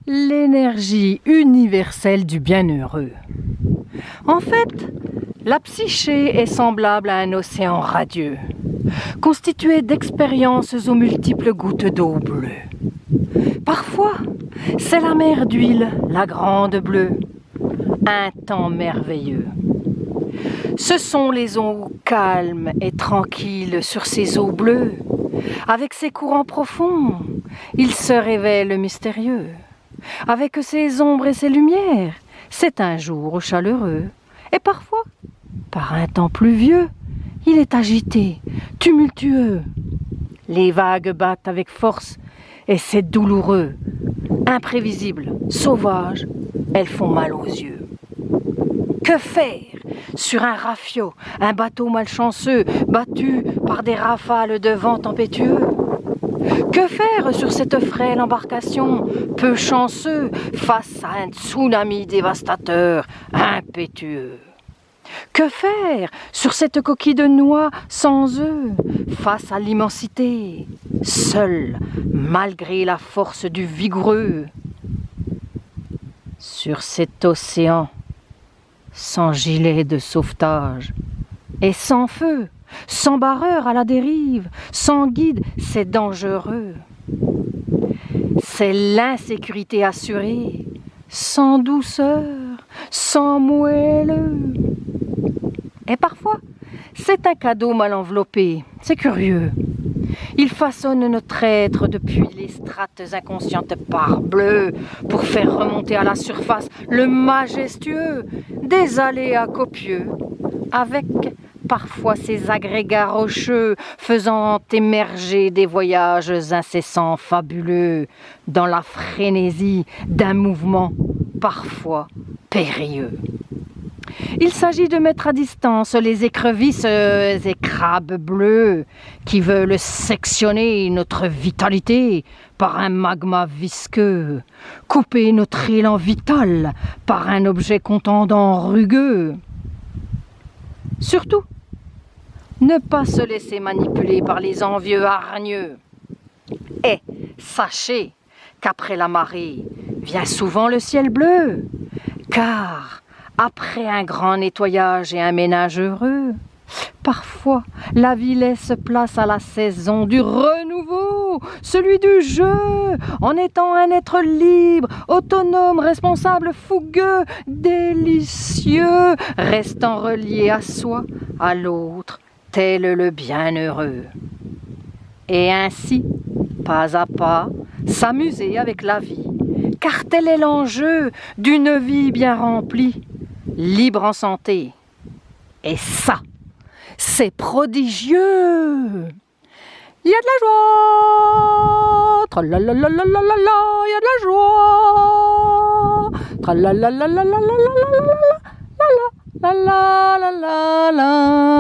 L'énergie universelle du bienheureux. En fait, la psyché est semblable à un océan radieux, constitué d'expériences aux multiples gouttes d'eau bleue. Parfois, c'est la mer d'huile, la grande bleue, un temps merveilleux. Ce sont les eaux calmes et tranquilles sur ces eaux bleues. Avec ses courants profonds, il se révèle mystérieux. Avec ses ombres et ses lumières, c'est un jour chaleureux. Et parfois, par un temps pluvieux, il est agité, tumultueux. Les vagues battent avec force et c'est douloureux. Imprévisibles, sauvages, elles font mal aux yeux. Que faire sur un rafiot, un bateau malchanceux, battu par des rafales de vent tempétueux? Que faire sur cette frêle embarcation, peu chanceux, face à un tsunami dévastateur, impétueux? Que faire sur cette coquille de noix sans œufs, face à l'immensité, seul, malgré la force du vigoureux? Sur cet océan, sans gilet de sauvetage, et sans feu, sans barreur à la dérive, sans guide, c'est dangereux. C'est l'insécurité assurée, sans douceur, sans moelleux. Et parfois, c'est un cadeau mal enveloppé, c'est curieux. Il façonne notre être depuis les strates inconscientes parbleues pour faire remonter à la surface le majestueux des aléas copieux, avec parfois ces agrégats rocheux faisant émerger des voyages incessants fabuleux dans la frénésie d'un mouvement parfois périlleux. Il s'agit de mettre à distance les écrevisses et crabes bleus qui veulent sectionner notre vitalité par un magma visqueux, couper notre élan vital par un objet contendant rugueux. Surtout, ne pas se laisser manipuler par les envieux hargneux. Et sachez qu'après la marée vient souvent le ciel bleu, car après un grand nettoyage et un ménage heureux, parfois la vie laisse place à la saison du renouveau, celui du jeu, en étant un être libre, autonome, responsable, fougueux, délicieux, restant relié à soi, à l'autre, tel le bienheureux. Et ainsi, pas à pas, s'amuser avec la vie, car tel est l'enjeu d'une vie bien remplie, libre en santé. Et ça, c'est prodigieux. Il y a de la joie, tralalalalala, il y a de la joie, tralalalalala, la la la la la la la la.